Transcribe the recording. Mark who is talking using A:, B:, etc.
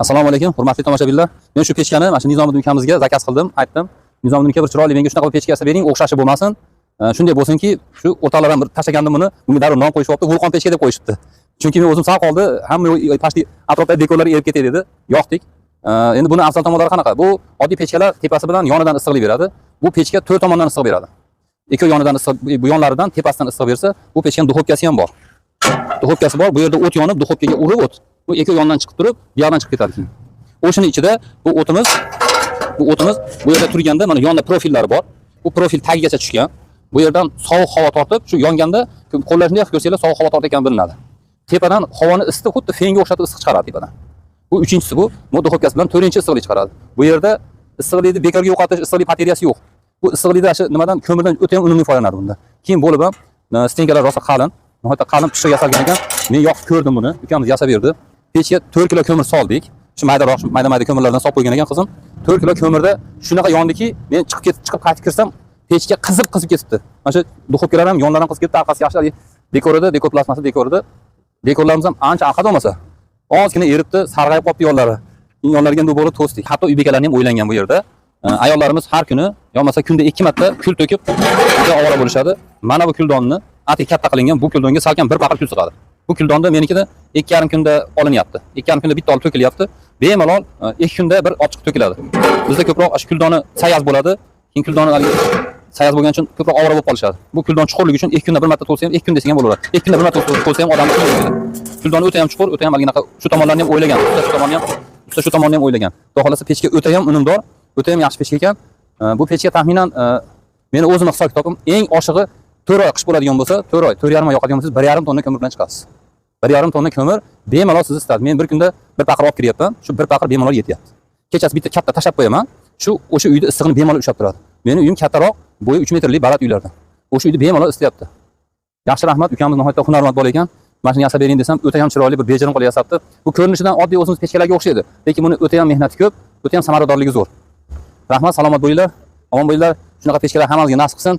A: Assalomu alaykum, hurmatli tomoshabinlar. Men shu pechkani mana shu Nizomiddin ukamizga zakaz qildim, aytdim. Nizomiddin uka bir chiroyli menga shunaqa pechka yasab bering, o'xshashi bo'lmasin. Shunday bo'lsinki, shu o'rtalardan bir tashlagandim buni, bunga darrov nom qo'yishibdi, vulqon pechka deb qo'yishibdi. Chunki men o'zim sal qoldi, hamma pashti atrofdagi dekorlar erib ketadi dedi. Yoqdik. Endi buni afzal tomonlari qanaqa? Bu oddiy pechkalar tepasi bilan yonidan issiqlik beradi. Bu pechka 4 tomondan issiq beradi. Ikki yonidan issiq, bu yonlaridan tepasidan issiq bersa, bu pechkaning duxovkasi ham bor. Duxovkasi bor. Bu yerda o't yonib, duxovkaga urib o't. Bu ikki yondan chiqib turib, bu yoqdan chiqib ketadi keyin. O'shining ichida bu o'timiz bu yerda turganda mana yonda profillari bor. Bu profil tagigacha tushgan. Bu yerdan sovuq havo tortib, shu yonganda qo'llashni qilib ko'rsanglar sovuq havo tortayotgani bilinadi. Tepadan havoni isitib, xuddi fenga o'xshatib issiq chiqaradi tepadan. Bu uchinchisi bu. Duxovkasi bilan 4-issiqlik chiqaradi. Bu yerda issiqlikni bekorga yo'qotish, issiqlik batareyasi yo'q. Bu issiqlikda shu nimadan ko'mirdan o'ta ham unumli foydalanadi bunda. Keyin bo'lib ham stenkalar rosa qalin, nihoyatda qalin pishiq yasalgan ekan. Men yoqib ko'rdim buni. Ukamiz yasab berdi. Pechga 4 kilo ko'mir soldik. Shu mayda ko'mirlardan solib qo'ygan ekan qizim. 4 kilo ko'mirda shunaqa yondiki, men chiqib qaytib kirsam, pechga qizib ketibdi. Mana shu duxovkalar ham yonlardan qizib ketdi, orqasi yaxshi dekor plasmasi dekorida. Dekorlarimiz ham ancha aqad bo'lmasa, ozgina eribdi, sarg'ayib qolibdi yonlari. Yonlariga endi bo'lib to'sdik. Hatto uy bekalarni ham o'ylangan bu yerda. Ayollarimiz har kuni, yo'lmasa kunda 2 marta kul to'kib, juda ovora bo'lishadi. Mana bu kuldonni ati katta qilingan, bu kuldonga salkam bir paqir kul sig'adi. Bu kuldonda menikida 2,5 kunda olinyapti. 2,5 kunda bitta olib to'kilyapti. Bemalol 2 kunda bir ochiq to'kiladi. Bizda ko'proq shu kuldoni sayaz bo'ladi. Keyin kuldoni sayaz bo'lgani uchun ko'proq ovora bo'lib qolishadi. Bu kuldon chuqurligi uchun 2 kunda bir marta to'lsa ham 2 kun desak ham bo'laveradi. 2 kunda bir marta to'lsa ham odam kuldoni o'ta ham chuqur, o'ta ham alginaqa shu tomonlarni ham o'ylagan. Shu tomonni ham o'ylagan. Xudo xolasa pechka o'ta ham unumdor, o'ta ham yaxshi pechka ekan. Bu pechka taxminan meni o'zim hisob kitobim eng oshig'i 4 oy qish bo'ladigan bo'lsa, 4 oy, 4,5 oy yoqadigan bo'lsangiz 1,5 tonna ko'mir bilan chiqasiz. 1,5 tonna ko'mir bemalol sizni isitadi. Men bir kunda bir paqir olib kiryapman. Shu bir paqir bemalol yetyapti. Kechasi bitta katta tashab qo'yaman. O'sha uyda issiqni bemalol ushlab turadi. Meni uyim kattaroq, bo'yi 3 metrlik baland uylardan. O'sha uyda bemalol isityapti. Yaxshi rahmat, ukamiz nihoyatda hunarmand bola ekan. Mana shuni yasab bering desam, o'ta ham chiroyli bir bejirim qilib yasabdi. Bu ko'rinishidan oddiy o'zimiz pechkalarga o'xshaydi, lekin buni o'ta ham mehnati ko'p, o'ta ham samaradorligi zo'r. Rahmat, salomat bo'linglar, omon bo'linglar. Shunaqa pechkalar hammamizga nasib qilsin.